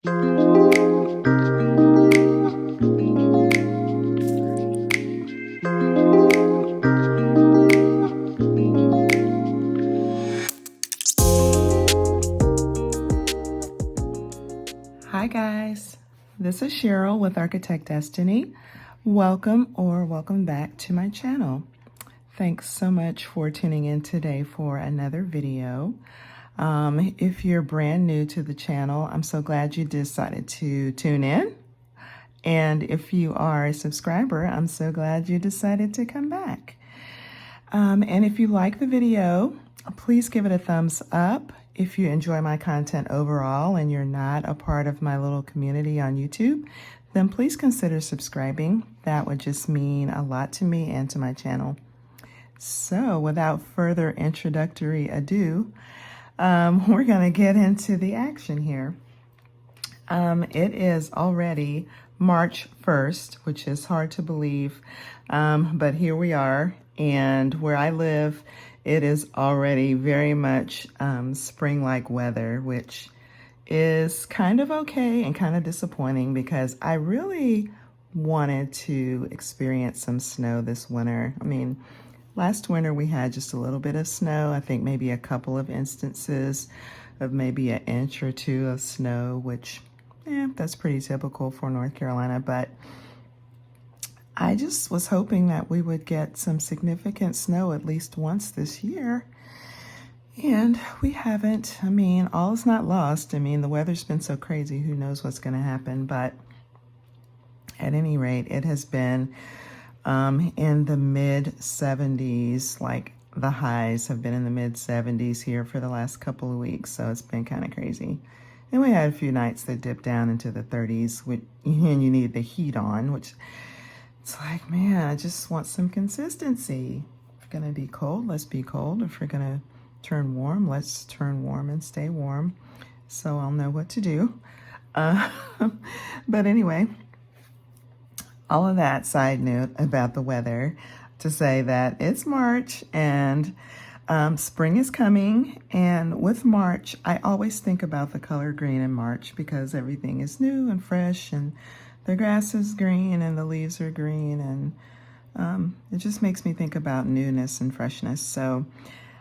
Hi guys, this is Cheryl with Architect Destiny. Welcome back to my channel. Thanks so much for tuning in today for another video. If you're brand new to the channel, I'm so glad you decided to tune in. And if you are a subscriber, I'm so glad you decided to come back. And if you like the video, please give it a thumbs up. If you enjoy my content overall and you're not a part of my little community on YouTube, then please consider subscribing. That would just mean a lot to me and to my channel. So without further introductory ado, we're going to get into the action here. It is already March 1st, which is hard to believe, but here we are. And where I live, it is already very much spring-like weather, which is kind of okay and kind of disappointing because I really wanted to experience some snow this winter. I mean, last winter we had just a little bit of snow. I think maybe a couple of instances of maybe an inch or two of snow, which, that's pretty typical for North Carolina, but I just was hoping that we would get some significant snow at least once this year. And we haven't. I mean, all is not lost. I mean, the weather's been so crazy, who knows what's going to happen. But at any rate, it has been in the mid-70s, like the highs have been in the mid-70s here for the last couple of weeks. So it's been kind of crazy. And we had a few nights that dipped down into the 30s, and you need the heat on, which it's like, man, I just want some consistency. If we're going to be cold, let's be cold. If we're going to turn warm, let's turn warm and stay warm. So I'll know what to do. But anyway, all of that side note about the weather to say that it's March and spring is coming. And with March, I always think about the color green in March because everything is new and fresh and the grass is green and the leaves are green, and it just makes me think about newness and freshness. So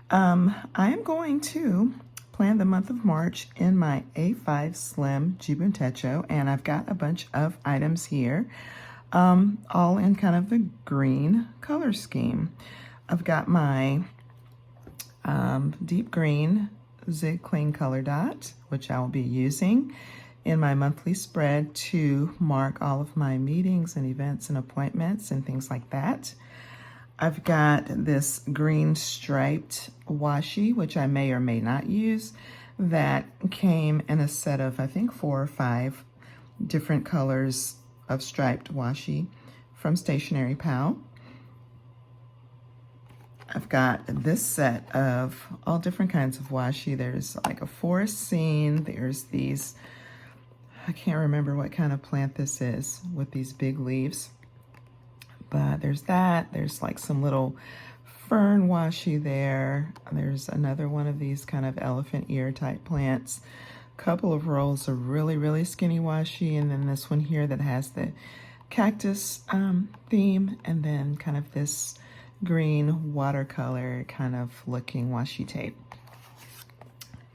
I am going to plan the month of March in my A5 Slim Jibun Techo, and I've got a bunch of items here, all in kind of the green color scheme. I've got my deep green Zig Cling color dot, which I will be using in my monthly spread to mark all of my meetings and events and appointments and things like that. I've got this green striped washi, which I may or may not use, that came in a set of, I think, 4 or 5 different colors of striped washi from Stationery Pal. I've got this set of all different kinds of washi. There's like a forest scene. There's these, I can't remember what kind of plant this is with these big leaves, but there's that. There's like some little fern washi there. There's another one of these kind of elephant ear type plants. A couple of rolls of really, really skinny washi, and then this one here that has the cactus theme, and then kind of this green watercolor kind of looking washi tape.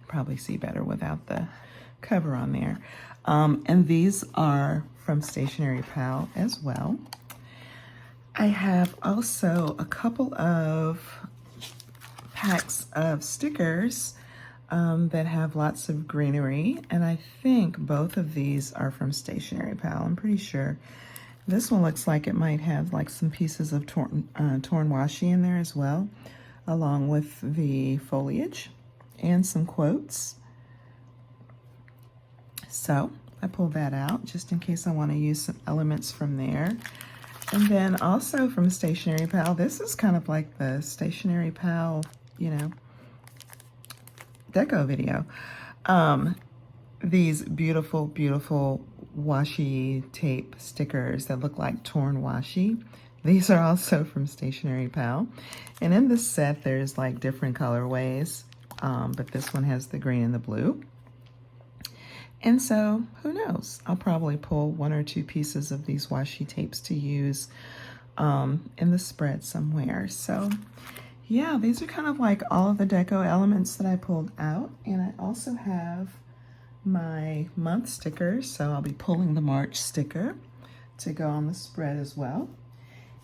Probably see better without the cover on there. And these are from Stationery Pal as well. I have also a couple of packs of stickers that have lots of greenery, and I think both of these are from Stationery Pal. I'm pretty sure. This one looks like it might have like some pieces of torn washi in there as well, along with the foliage and some quotes. So I pulled that out just in case I want to use some elements from there. And then also from Stationery Pal, this is kind of like the Stationery Pal, deco video. These beautiful, beautiful washi tape stickers that look like torn washi. These are also from Stationery Pal. And in this set, there's like different colorways, but this one has the green and the blue. And so, who knows? I'll probably pull 1 or 2 pieces of these washi tapes to use in the spread somewhere. So, yeah, these are kind of like all of the deco elements that I pulled out. And I also have my month stickers, so I'll be pulling the March sticker to go on the spread as well.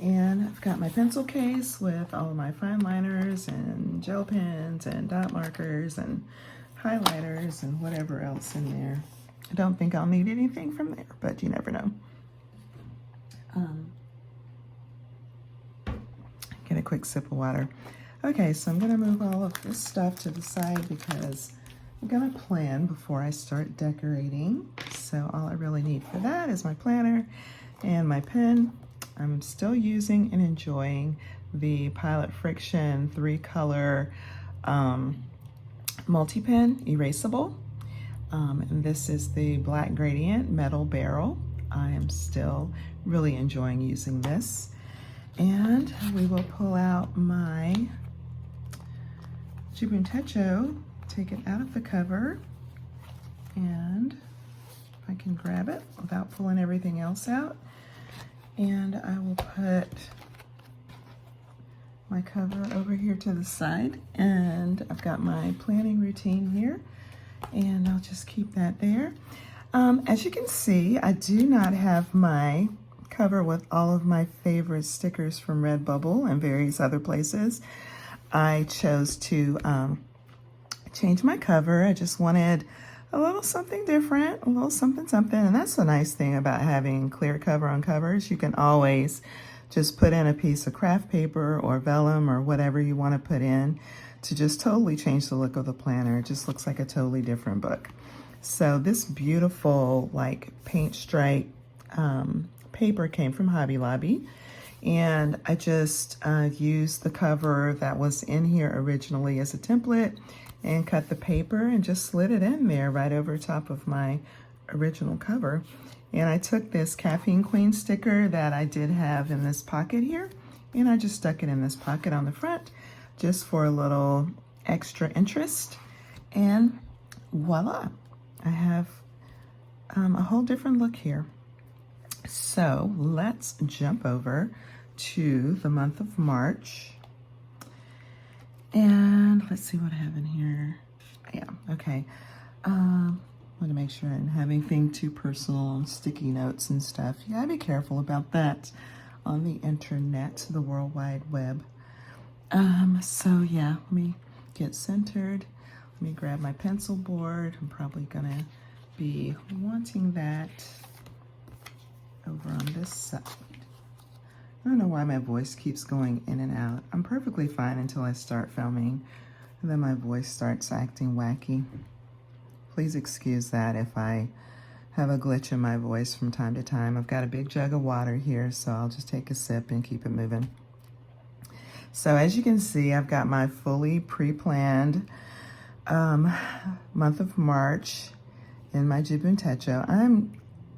And I've got my pencil case with all of my fine liners and gel pens and dot markers and highlighters and whatever else in there. I don't think I'll need anything from there, but you never know. Get a quick sip of water. Okay, so I'm gonna move all of this stuff to the side because I'm gonna plan before I start decorating. So all I really need for that is my planner and my pen. I'm still using and enjoying the Pilot Friction 3-color multi-pen erasable. And this is the Black Gradient Metal Barrel. I am still really enjoying using this. And we will pull out my Jibun Techo, take it out of the cover, and if I can grab it without pulling everything else out. And I will put my cover over here to the side, and I've got my planning routine here, and I'll just keep that there. As you can see, I do not have my cover with all of my favorite stickers from Redbubble and various other places. I chose to change my cover. I just wanted a little something different, a little something, and that's the nice thing about having clear cover on covers. You can always just put in a piece of craft paper or vellum or whatever you want to put in to just totally change the look of the planner. It just looks like a totally different book. So this beautiful like paint stripe paper came from Hobby Lobby, and I just used the cover that was in here originally as a template and cut the paper and just slid it in there right over top of my original cover. And I took this Caffeine Queen sticker that I did have in this pocket here, and I just stuck it in this pocket on the front just for a little extra interest. And voila, I have a whole different look here. So let's jump over to the month of March. And let's see what I have in here. Yeah, okay. I want to make sure I didn't have anything too personal on sticky notes and stuff. You gotta be careful about that on the internet, the World Wide Web. So yeah, let me get centered. Let me grab my pencil board. I'm probably gonna be wanting that over on this side. I don't know why my voice keeps going in and out. I'm perfectly fine until I start filming, and then my voice starts acting wacky. Please excuse that if I have a glitch in my voice from time to time. I've got a big jug of water here, so I'll just take a sip and keep it moving. So as you can see, I've got my fully pre-planned month of March in my Jibun Techo.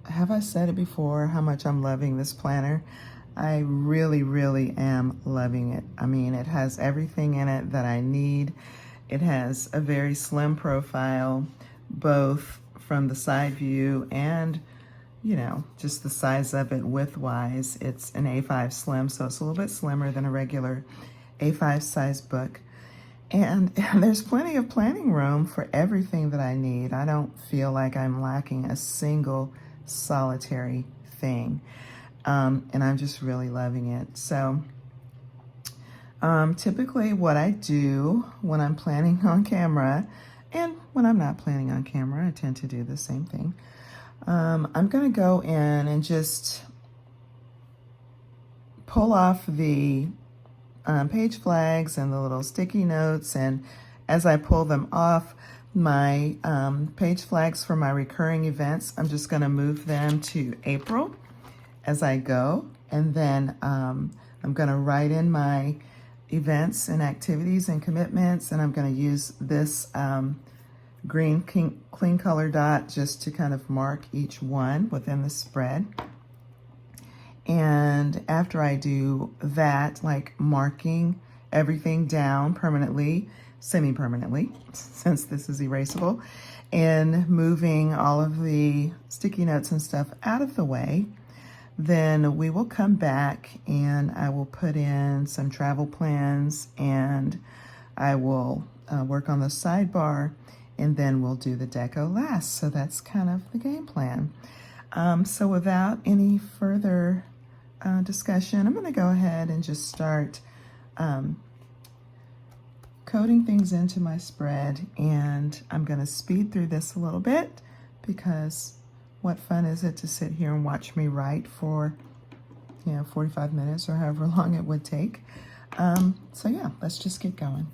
Have I said it before how much I'm loving this planner? I really, really am loving it. I mean, it has everything in it that I need. It has a very slim profile, both from the side view and, you know, just the size of it width-wise. It's an A5 slim, so it's a little bit slimmer than a regular A5 size book. And there's plenty of planning room for everything that I need. I don't feel like I'm lacking a single solitary thing. And I'm just really loving it. So typically what I do when I'm planning on camera, and when I'm not planning on camera, I tend to do the same thing. I'm gonna go in and just pull off the page flags and the little sticky notes, and as I pull them off, my page flags for my recurring events, I'm just gonna move them to April as I go, and then I'm gonna write in my events and activities and commitments, and I'm gonna use this green clean color dot just to kind of mark each one within the spread. And after I do that, like marking everything down permanently, semi-permanently, since this is erasable, in moving all of the sticky notes and stuff out of the way, then we will come back and I will put in some travel plans, and I will work on the sidebar, and then we'll do the deco last. So that's kind of the game plan. So without any further discussion, I'm going to go ahead and just start coating things into my spread, and I'm going to speed through this a little bit because what fun is it to sit here and watch me write for 45 minutes or however long it would take. So yeah, let's just get going.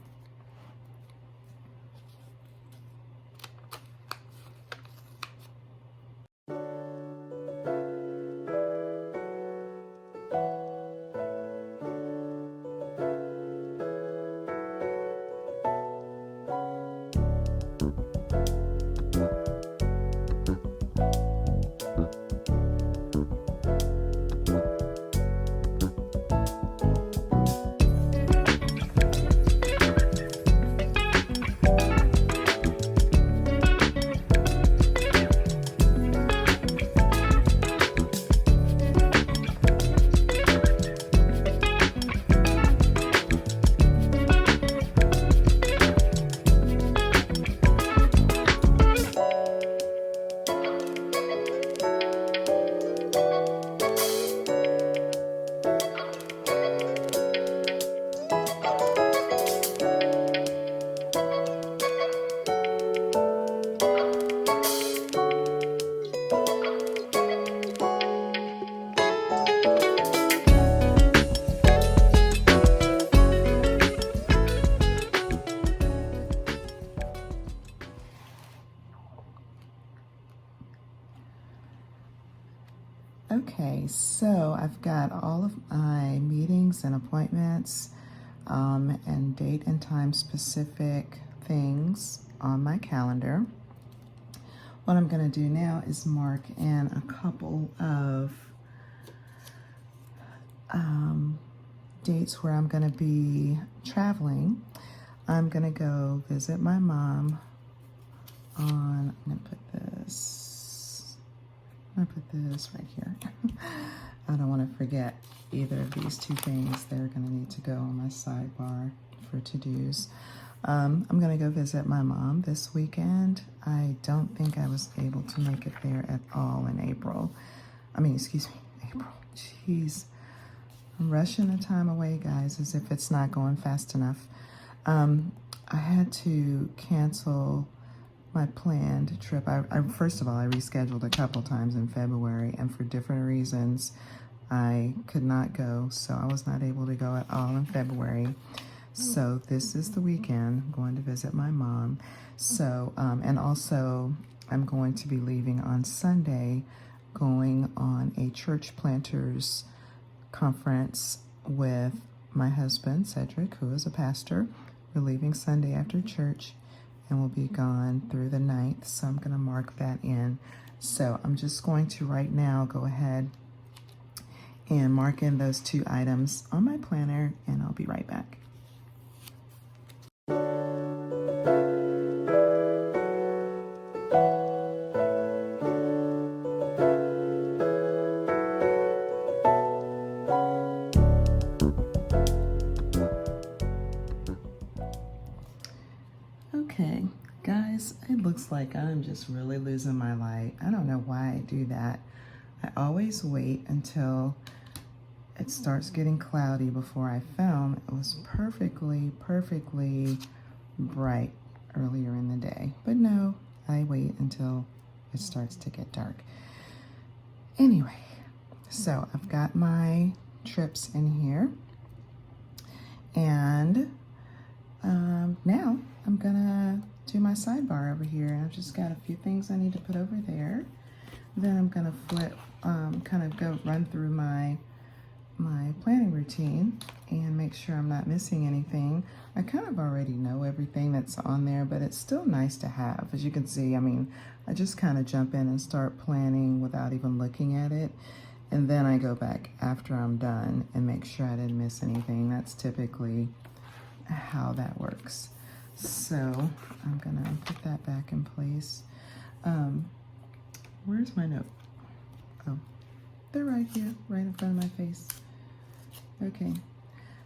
Okay, so I've got all of my meetings and appointments and date and time specific things on my calendar. What I'm going to do now is mark in a couple of dates where I'm going to be traveling. I'm going to go visit my mom on, I'm going to put this right here. I don't want to forget either of these two things. They're going to need to go on my sidebar for to-dos. I'm going to go visit my mom this weekend. I don't think I was able to make it there at all in April. Excuse me, April. Jeez. I'm rushing the time away, guys, as if it's not going fast enough. I had to cancel my planned trip. First of all, I rescheduled a couple times in February, and for different reasons, I could not go, so I was not able to go at all in February. So this is the weekend. I'm going to visit my mom. So, and also I'm going to be leaving on Sunday, going on a church planters conference with my husband, Cedric, who is a pastor. We're leaving Sunday after church, and we'll be gone through the 9th, so I'm going to mark that in. So I'm just going to right now go ahead and mark in those two items on my planner, and I'll be right back. Okay, guys, it looks like I'm just really losing my light. I don't know why I do that. I always wait until it starts getting cloudy before I film. It was perfectly bright earlier in the day. But no, I wait until it starts to get dark. Anyway, so I've got my trips in here. And now I'm gonna do my sidebar over here. I've just got a few things I need to put over there. Then I'm gonna flip, kind of go run through my planning routine and make sure I'm not missing anything. I kind of already know everything that's on there, but it's still nice to have. As you can see, I just kind of jump in and start planning without even looking at it. And then I go back after I'm done and make sure I didn't miss anything. That's typically how that works. So I'm gonna put that back in place. Where's my note? Oh, they're right here, right in front of my face. Okay,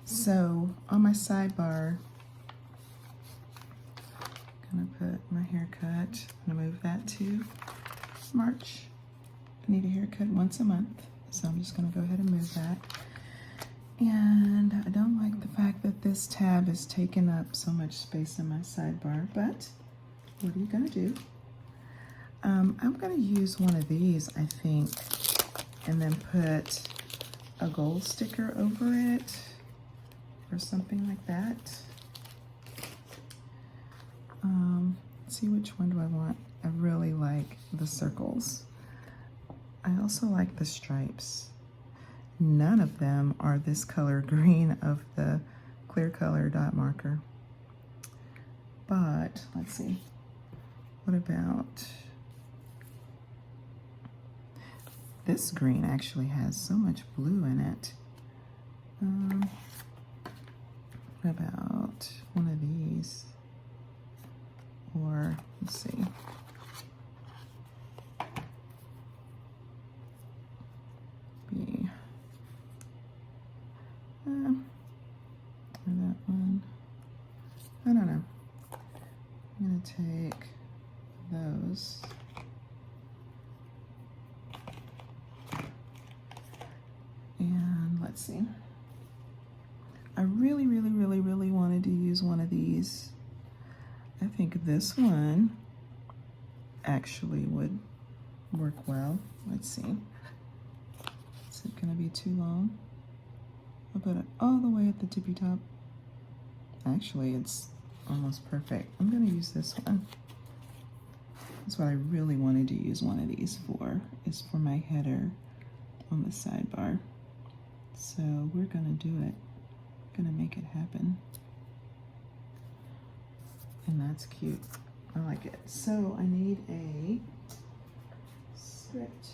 so on my sidebar, I'm gonna put my haircut. I'm gonna move that to March. I need a haircut once a month, so I'm just gonna go ahead and move that. And I don't like the fact that this tab is taking up so much space in my sidebar, but what are you gonna do? I'm gonna use one of these, I think, and then put a gold sticker over it or something like that. Let's see, which one do I want? I really like the circles. I also like the stripes. None of them are this color green of the clear color dot marker. But let's see, what about this green? Actually has so much blue in it. What about one of these? Or let's see. Or that one. I don't know. I'm gonna take those. And let's see. I really wanted to use one of these. I think this one actually would work well. Let's see. Is it gonna be too long? I'll put it all the way at the tippy top. Actually, it's almost perfect. I'm gonna use this one. That's what I really wanted to use one of these for, is for my header on the sidebar. So we're gonna do it. Gonna make it happen. And that's cute. I like it. So I need a script.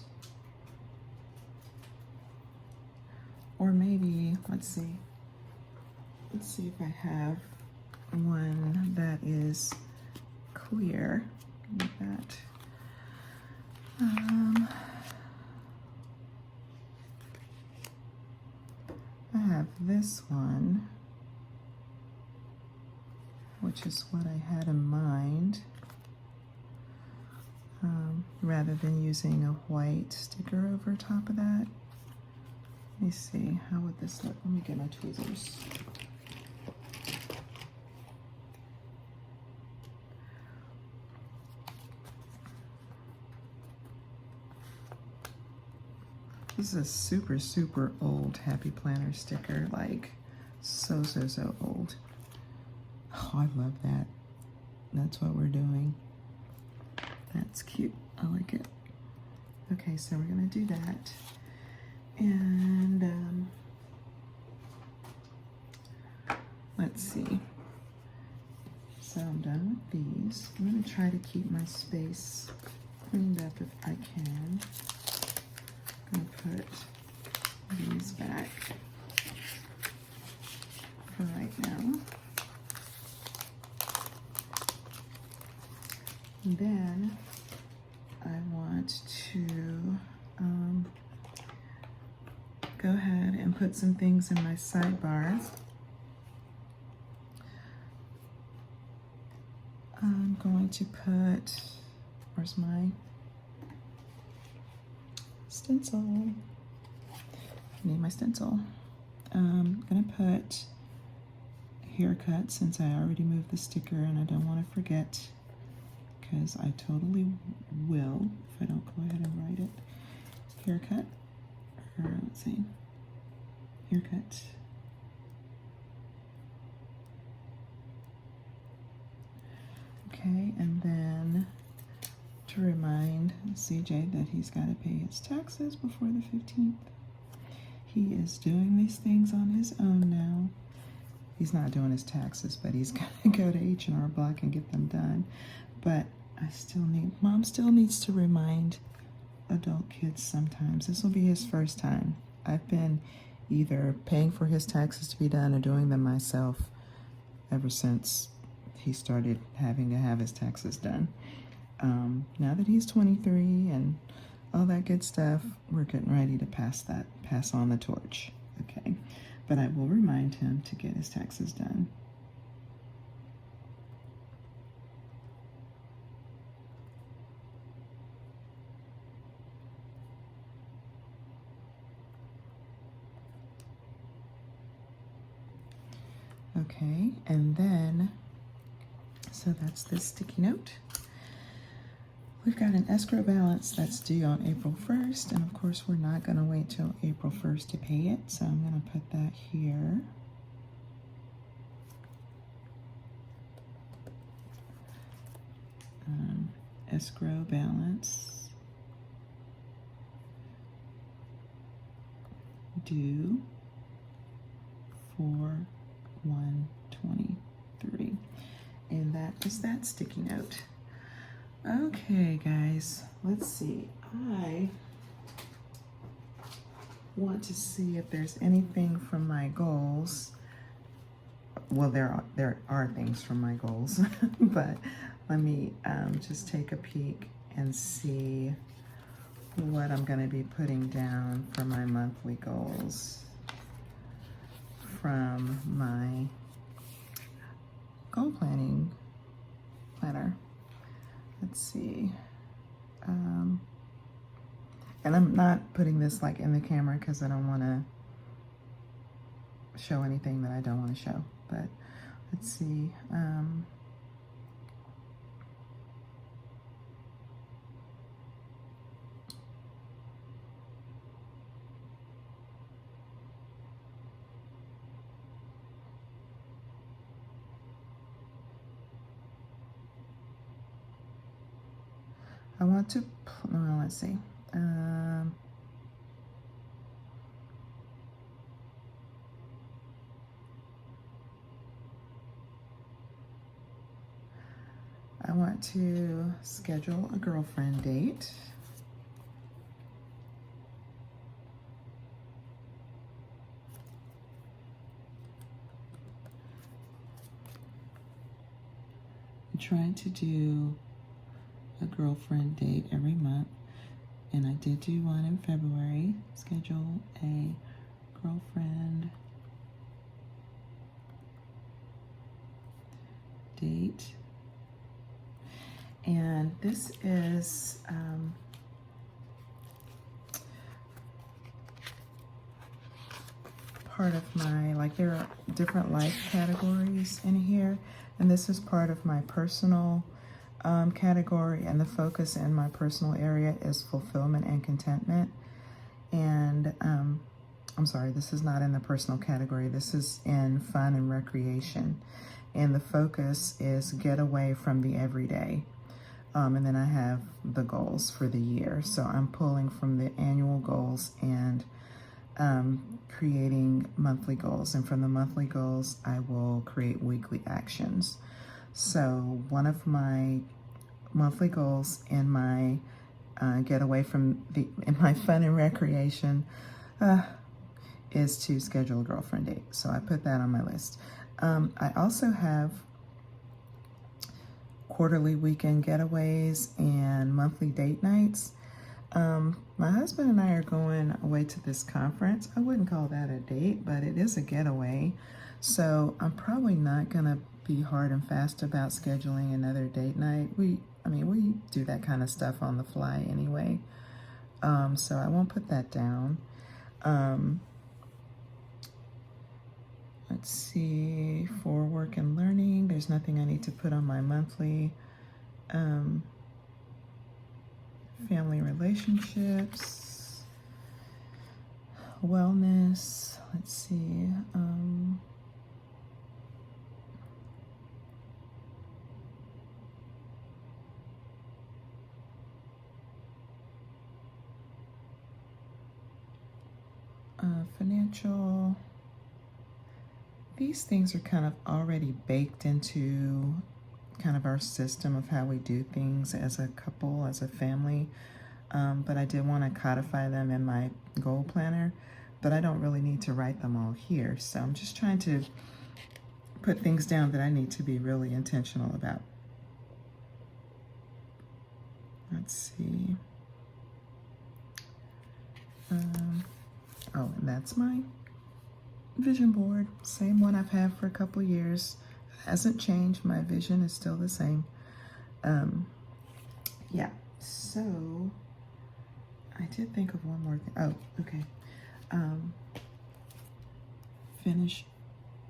Or maybe, let's see if I have one that is clear, like that. I have this one, which is what I had in mind, rather than using a white sticker over top of that. Let me see, how would this look? Let me get my tweezers. This is a super old Happy Planner sticker, like so old. Oh, I love that. That's what we're doing. That's cute. I like it. Okay, so we're gonna do that. And let's see. So I'm done with these. I'm gonna try to keep my space cleaned up if I can. I'm gonna put these back for right now. And then I want to go ahead and put some things in my sidebar. I'm going to put, where's my stencil? I need my stencil. I'm gonna put haircut, since I already moved the sticker and I don't want to forget, because I totally will if I don't go ahead and write it. Haircut, or let's see, haircut. Okay, and then to remind CJ that he's got to pay his taxes before the 15th. He is doing these things on his own now. He's not doing his taxes, but he's got to go to H&R Block and get them done. But I still need, Mom still needs to remind adult kids sometimes. This will be his first time. I've been either paying for his taxes to be done or doing them myself ever since he started having to have his taxes done. now that he's 23 and all that good stuff, we're getting ready to pass on the torch, okay? But I will remind him to get his taxes done. Okay, and then, so that's this sticky note. We've got an escrow balance that's due on April 1st, and of course we're not going to wait till April 1st to pay it, so I'm going to put that here. Escrow balance due for 1/23, and that is that sticky note. Okay, guys, let's see. I want to see if there's anything from my goals. Well, there are things from my goals, but let me just take a peek and see what I'm going to be putting down for my monthly goals from my goal planning planner. Let's see. And I'm not putting this like in the camera because I don't want to show anything that I don't want to show. But let's see. I want to, well, let's see. I want to schedule a girlfriend date. I'm trying to do a girlfriend date every month, and I did do one in February. Schedule a girlfriend date, and this is part of my, like, there are different life categories in here, and this is part of my personal category, and the focus in my personal area is fulfillment and contentment. And I'm sorry, this is not in the personal category. This is in fun and recreation. And the focus is get away from the everyday. And then I have the goals for the year. So I'm pulling from the annual goals and creating monthly goals. And from the monthly goals, I will create weekly actions. So one of my monthly goals in my get away from in my fun and recreation is to schedule a girlfriend date. So I put that on my list. I also have quarterly weekend getaways and monthly date nights. My husband and I are going away to this conference. I wouldn't call that a date, but it is a getaway. So I'm probably not gonna be hard and fast about scheduling another date night. We do that kind of stuff on the fly anyway. So I won't put that down. Let's see, for work and learning, there's nothing I need to put on my monthly. Family relationships, wellness, let's see. Financial. These things are kind of already baked into kind of our system of how we do things as a couple, as a family. But I did want to codify them in my goal planner, but I don't really need to write them all here. So I'm just trying to put things down that I need to be really intentional about. let's see. Oh, and that's my vision board. Same one I've had for a couple years. Hasn't changed. My vision is still the same. Yeah, so I did think of one more thing. Oh, okay. Finish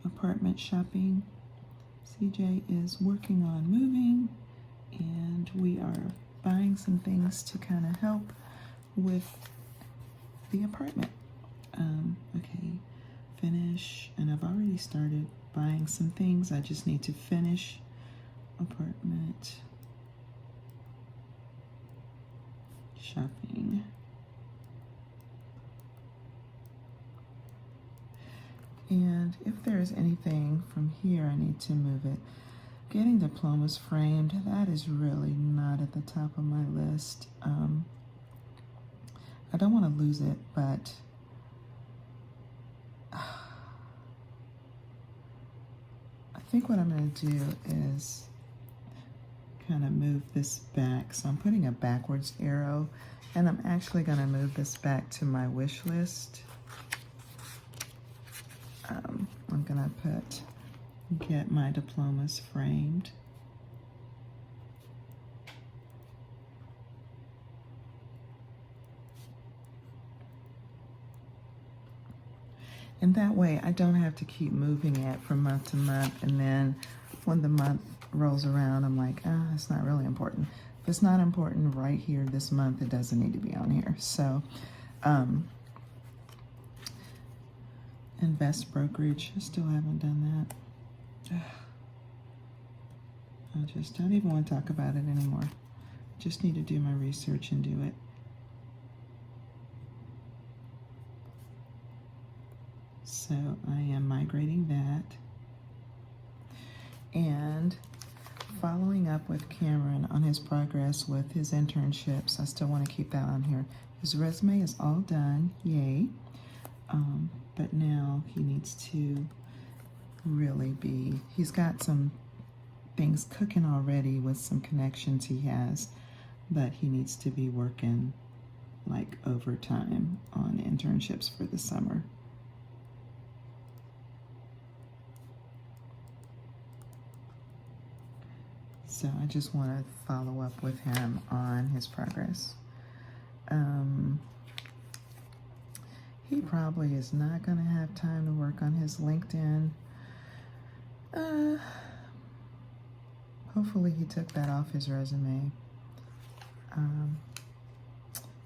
apartment shopping. CJ is working on moving, and we are buying some things to kind of help with the apartment. Okay, finish, and I've already started buying some things. I just need to finish apartment shopping. And if there's anything from here, I need to move it. Getting diplomas framed, that is really not at the top of my list. I don't want to lose it, but I think what I'm going to do is kind of move this back. So I'm putting a backwards arrow, and I'm actually going to move this back to my wish list. I'm going to put, get my diplomas framed. And that way I don't have to keep moving it from month to month, and then when the month rolls around, I'm like, it's not really important. If it's not important right here this month, it doesn't need to be on here. So, invest brokerage, I still haven't done that. I just don't even want to talk about it anymore. Just need to do my research and do it. So I am migrating that. And following up with Cameron on his progress with his internships. I still want to keep that on here. His resume is all done, yay. But now he needs to really be, he's got some things cooking already with some connections he has, but he needs to be working like overtime on internships for the summer. So I just want to follow up with him on his progress. He probably is not going to have time to work on his LinkedIn. Hopefully he took that off his resume.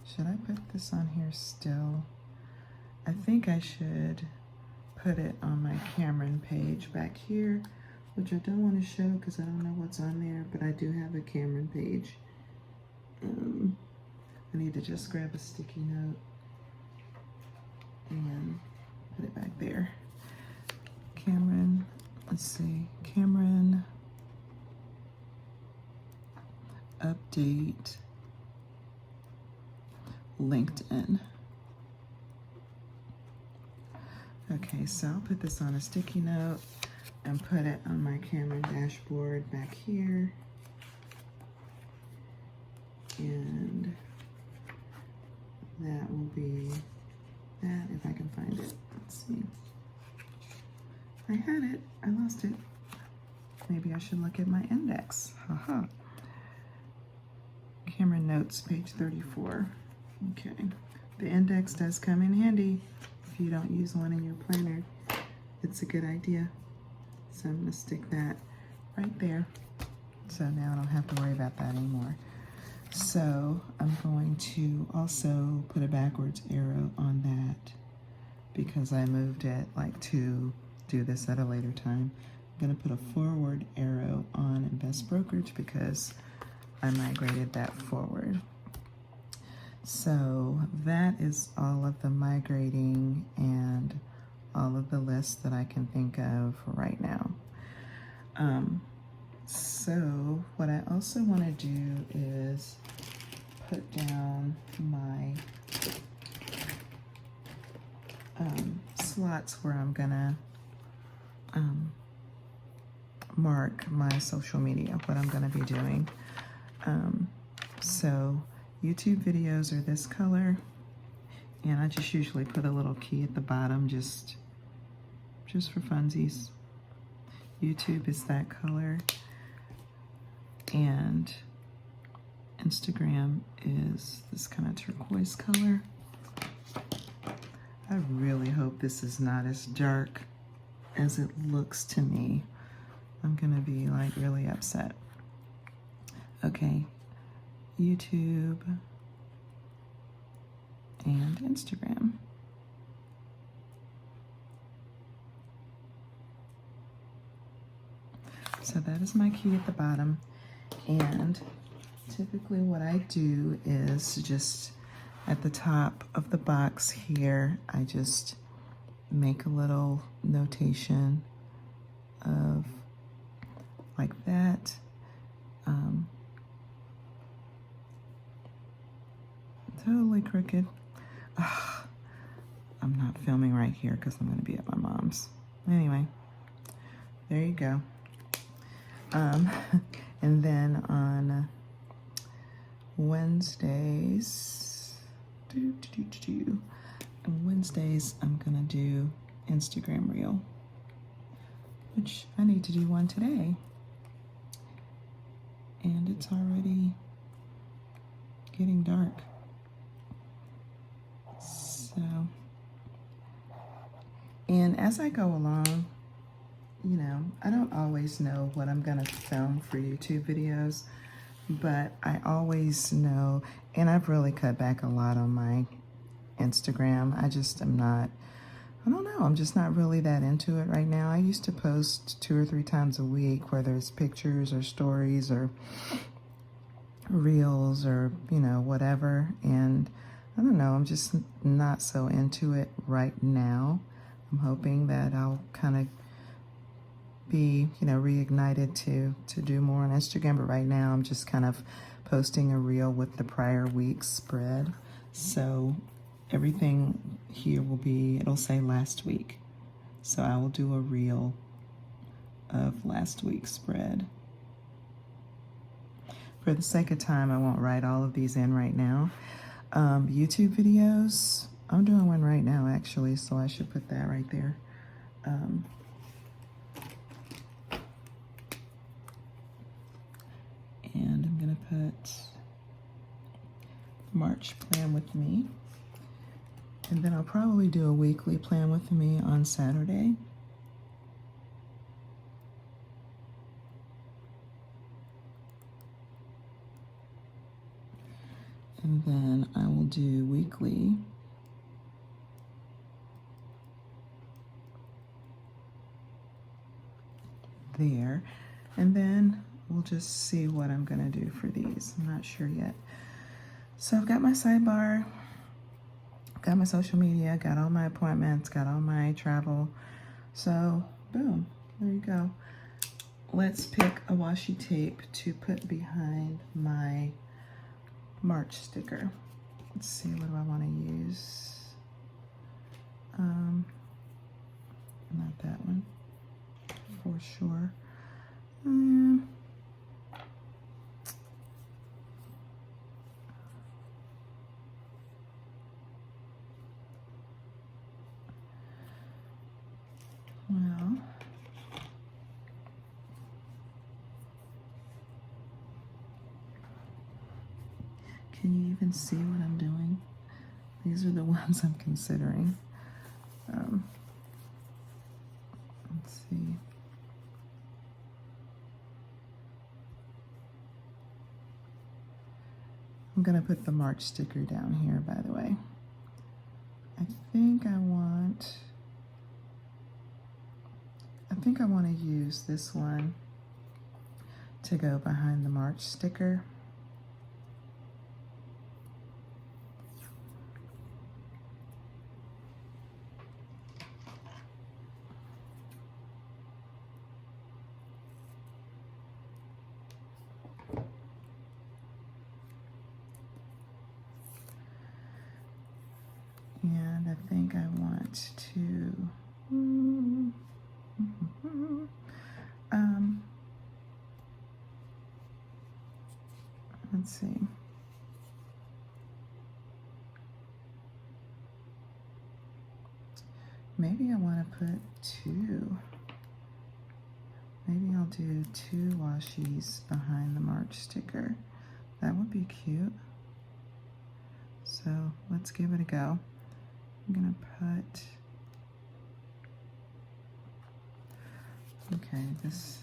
Should I put this on here still? I think I should put it on my Cameron page back here, which I don't want to show because I don't know what's on there, but I do have a Cameron page. I need to just grab a sticky note and put it back there. Cameron, let's see, Cameron, update, LinkedIn. Okay, so I'll put this on a sticky note and put it on my Cameron dashboard back here. And that will be that, if I can find it. Let's see. I had it, I lost it. Maybe I should look at my index. Haha. Cameron Notes, page 34. Okay. The index does come in handy if you don't use one in your planner. It's a good idea. So I'm going to stick that right there. So now I don't have to worry about that anymore. So I'm going to also put a backwards arrow on that because I moved it like to do this at a later time. I'm going to put a forward arrow on invest brokerage because I migrated that forward. So that is all of the migrating and all of the lists that I can think of right now. So what I also want to do is put down my slots where I'm gonna mark my social media, what I'm gonna be doing. So YouTube videos are this color, and I just usually put a little key at the bottom just for funsies. YouTube is that color, and Instagram is this kind of turquoise color. I really hope this is not as dark as it looks to me. I'm gonna be like really upset. Okay, YouTube and Instagram. So that is my key at the bottom, and typically what I do is just at the top of the box here, I just make a little notation of like that. Totally crooked. Ugh, I'm not filming right here because I'm going to be at my mom's. Anyway, there you go. And then on Wednesdays, on Wednesdays, I'm gonna do Instagram Reel, which I need to do one today. And it's already getting dark. So, and as I go along, you know, I don't always know what I'm gonna film for YouTube videos, but I always know, and I've really cut back a lot on my Instagram. I just am not, I don't know, I'm just not really that into it right now. I used to post 2 or 3 times a week, whether it's pictures or stories or reels or, you know, whatever. And I don't know, I'm just not so into it right now. I'm hoping that I'll kind of be, you know, reignited to do more on Instagram, but right now I'm just kind of posting a reel with the prior week's spread. So everything here will be, it'll say last week. So I will do a reel of last week's spread. For the sake of time, I won't write all of these in right now. YouTube videos, I'm doing one right now actually, so I should put that right there. And I'm gonna put March plan with me. And then I'll probably do a weekly plan with me on Saturday. And then I will do weekly there. And then we'll just see what I'm gonna do for these. I'm not sure yet. So I've got my sidebar, got my social media, got all my appointments, got all my travel. So boom, there you go. Let's pick a washi tape to put behind my March sticker. Let's see, what do I want to use? Not that one, for sure. Well, can you even see what I'm doing? These are the ones I'm considering. Let's see. I'm gonna put the March sticker down here, by the way. I think I want to use this one to go behind the March sticker. And I think I want to, let's see. maybe I want to put 2. Maybe I'll do 2 washies behind the March sticker. That would be cute. So let's give it a go. I'm gonna put, okay, this,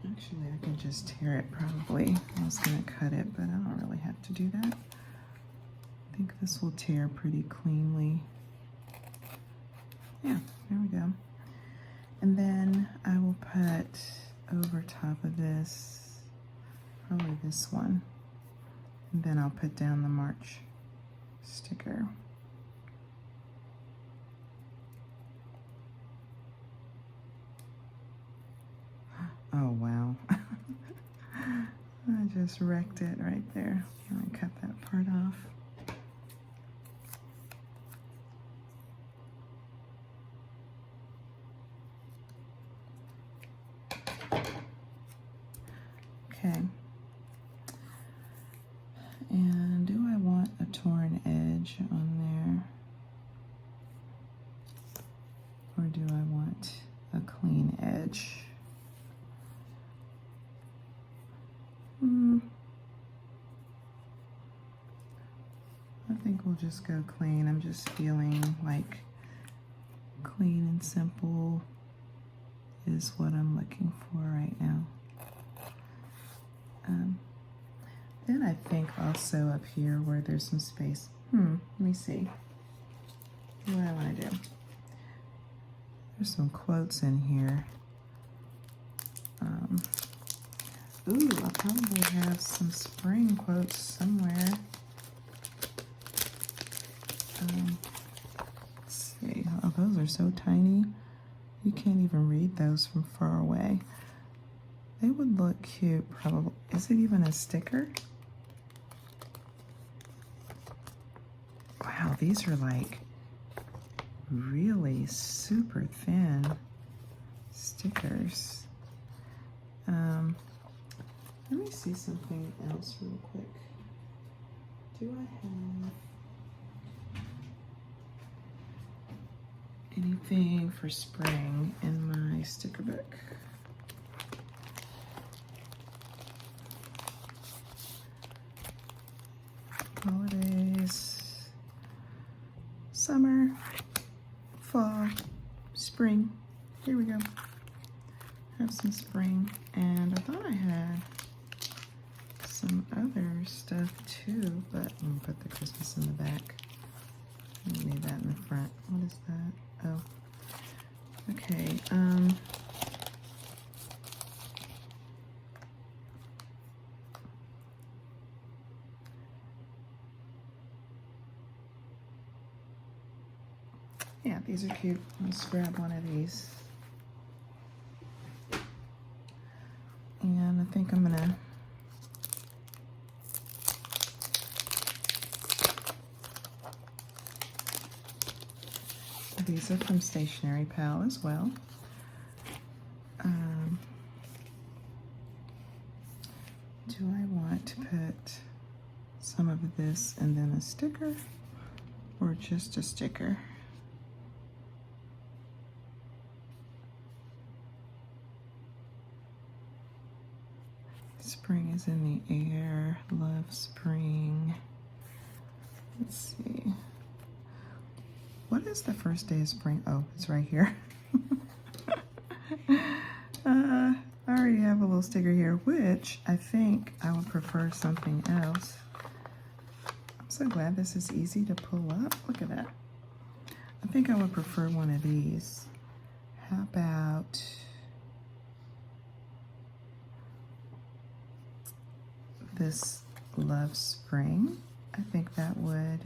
actually I can just tear it probably. I was gonna cut it, but I don't really have to do that. I think this will tear pretty cleanly. Yeah, there we go. And then I will put over top of this, probably this one. And then I'll put down the March sticker. Oh, wow. I just wrecked it right there. I'm gonna cut that part off. Okay. And do I want a torn edge on there? Or do I want a clean edge? I think we'll just go clean. I'm just feeling like clean and simple is what I'm looking for right now. Then I think also up here where there's some space. Let me see. What do I want to do? There's some quotes in here. Ooh, I'll probably have some spring quotes somewhere. Let's see. Oh, those are so tiny. You can't even read those from far away. They would look cute, probably. Is it even a sticker? Wow, these are like really super thin stickers. Let me see something else real quick. Do I have anything for spring in my sticker book? Holidays, summer, fall, spring. Here we go. Have some spring, and I thought I had some other stuff too, but I'm gonna put the Christmas in the back. I need that in the front. What is that? Oh, okay. Yeah, these are cute. Let's grab one of these. And I think I'm gonna these are from Stationery Pal as well. Do I want to put some of this and then a sticker, or just a sticker? Spring is in the air. Love spring. Let's see. What is the first day of spring? Oh, it's right here. I already have a little sticker here, which I think I would prefer something else. I'm so glad this is easy to pull up. Look at that. I think I would prefer one of these. How about this Love Spring? I think that would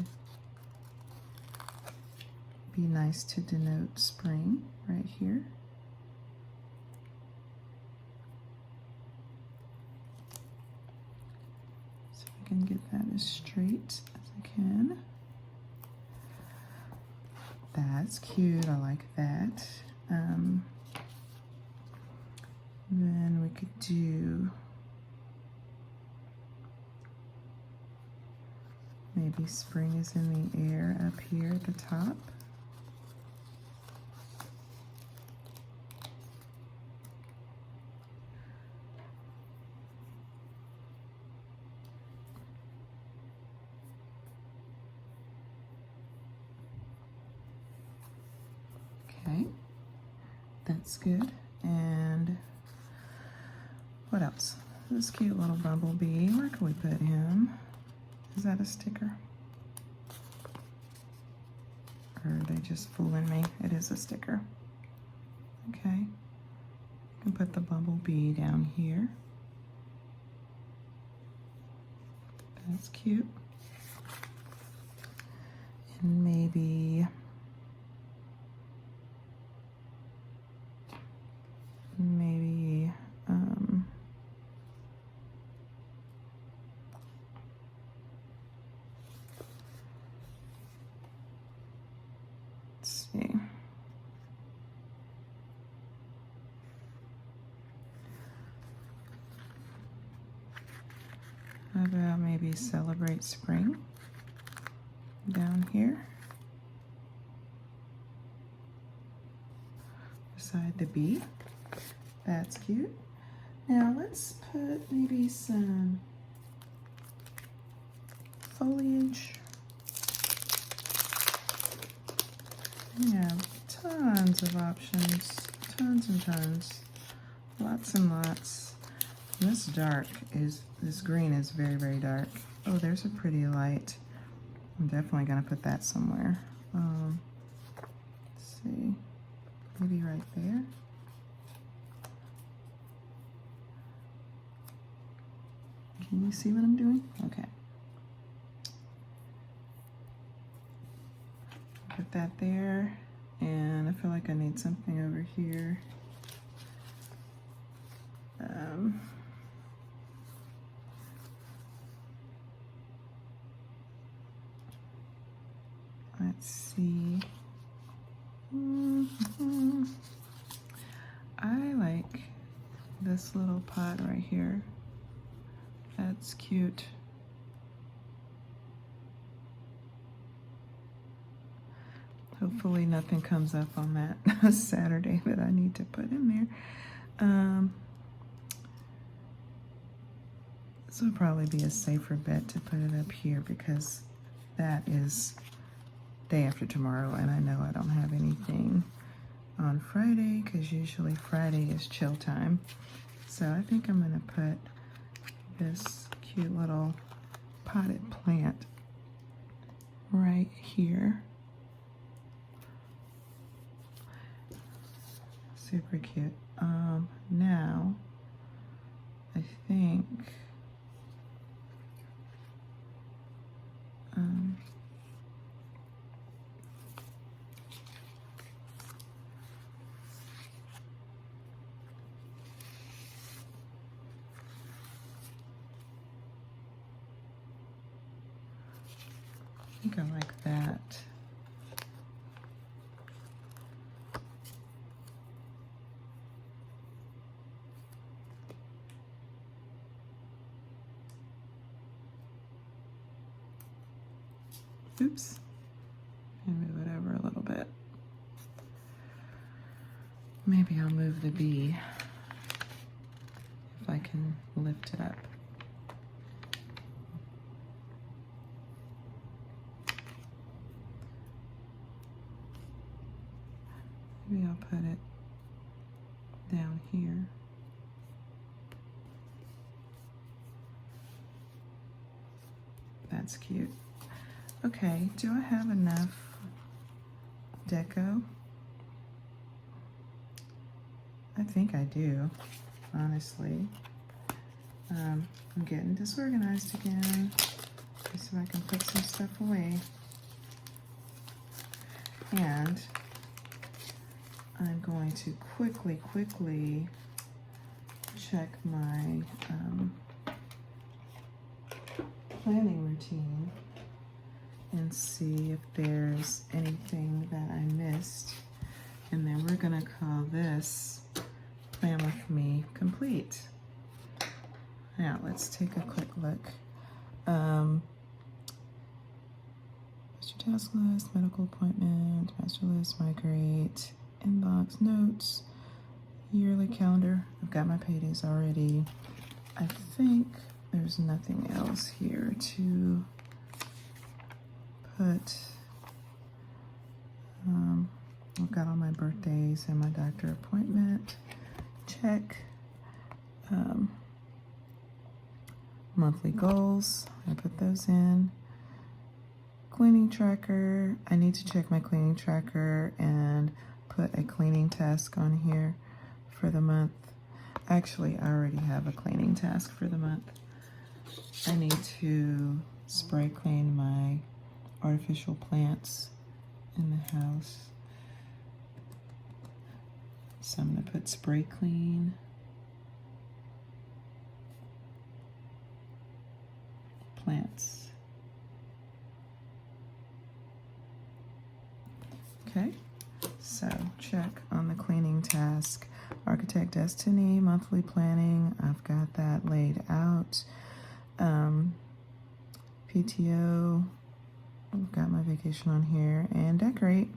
be nice to denote spring right here. So I can get that as straight as I can. That's cute, I like that. Then we could do maybe spring is in the air up here at the top. Okay, that's good. And what else? This cute little bumblebee. Where can we put him? Is that a sticker? Or are they just fooling me? It is a sticker. Okay. You can put the bumblebee down here. That's cute. And maybe let's see. How about maybe celebrate spring down here beside the bee? That's cute. Now let's put maybe some foliage. We have tons of options, tons and tons, lots and lots. This green is very, very dark. Oh, there's a pretty light. I'm definitely gonna put that somewhere. Let's see, maybe right there. Can you see what I'm doing? Okay. Put that there, and I feel like I need something over here. Let's see. I like this little pot right here. That's cute. Hopefully nothing comes up on that Saturday that I need to put in there. This would probably be a safer bet to put it up here because that is day after tomorrow, and I know I don't have anything on Friday because usually Friday is chill time. So I think I'm gonna put this cute little potted plant right here. Super cute. Now I think I like that. Oops. And move it over a little bit. Maybe I'll move the bee if I can lift it up. Maybe I'll put it down here. That's cute. Okay, do I have enough deco? I think I do, honestly. I'm getting disorganized again, just so I can put some stuff away. And I'm going to quickly check my planning routine and see if there's anything that I missed. And then we're gonna call this Plan With Me complete. Now let's take a quick look. Master task list, medical appointment, master list, migrate, inbox, notes, yearly calendar. I've got my paydays already. I think there's nothing else here to put. I've got all my birthdays and my doctor appointment. Check. Monthly goals, I put those in. Cleaning tracker, I need to check my cleaning tracker and put a cleaning task on here for the month. Actually, I already have a cleaning task for the month. I need to spray clean my artificial plants in the house. So I'm gonna put spray clean. Plants. Okay, so check on the cleaning task. Architect Destiny, monthly planning, I've got that laid out. PTO, I've got my vacation on here, and decorate.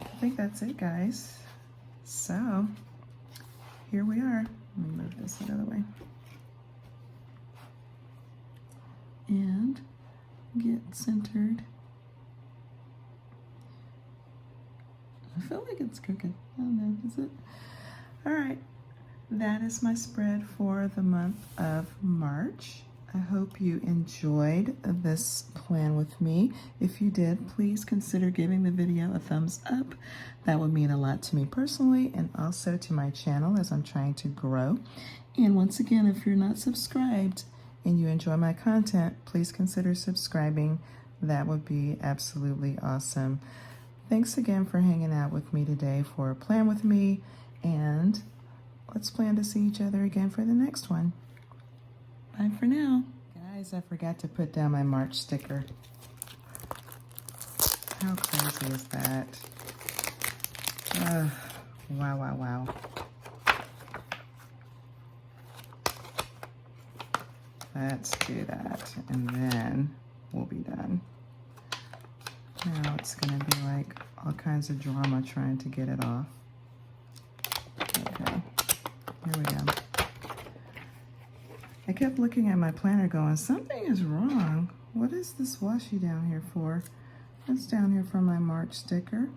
I think that's it, guys. So, here we are. Let me move this out of the way. And get centered. I feel like it's cooking. I don't know, is it? All right, that is my spread for the month of March. I hope you enjoyed this plan with me. If you did, please consider giving the video a thumbs up. That would mean a lot to me personally and also to my channel as I'm trying to grow. And once again, if you're not subscribed and you enjoy my content, please consider subscribing. That would be absolutely awesome. Thanks again for hanging out with me today for Plan With Me, and let's plan to see each other again for the next one. Bye for now. Guys, I forgot to put down my March sticker. How crazy is that? Wow, wow, wow. Let's do that, and then we'll be done. Now it's gonna be like all kinds of drama trying to get it off. Okay, here we go. I kept looking at my planner going, something is wrong. What is this washi down here for? It's down here for my March sticker.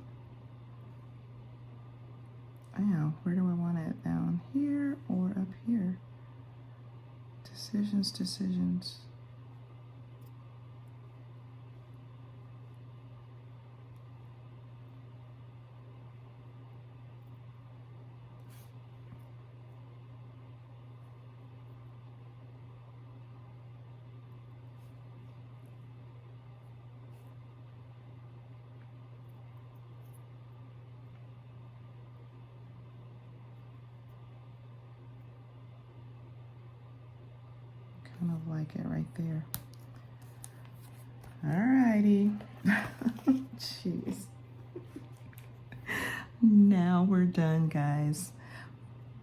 I know, where do I want it? Down here or up here? Decisions, decisions. Kind of like it right there. Alrighty. Jeez. Now we're done, guys.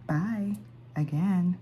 Bye again.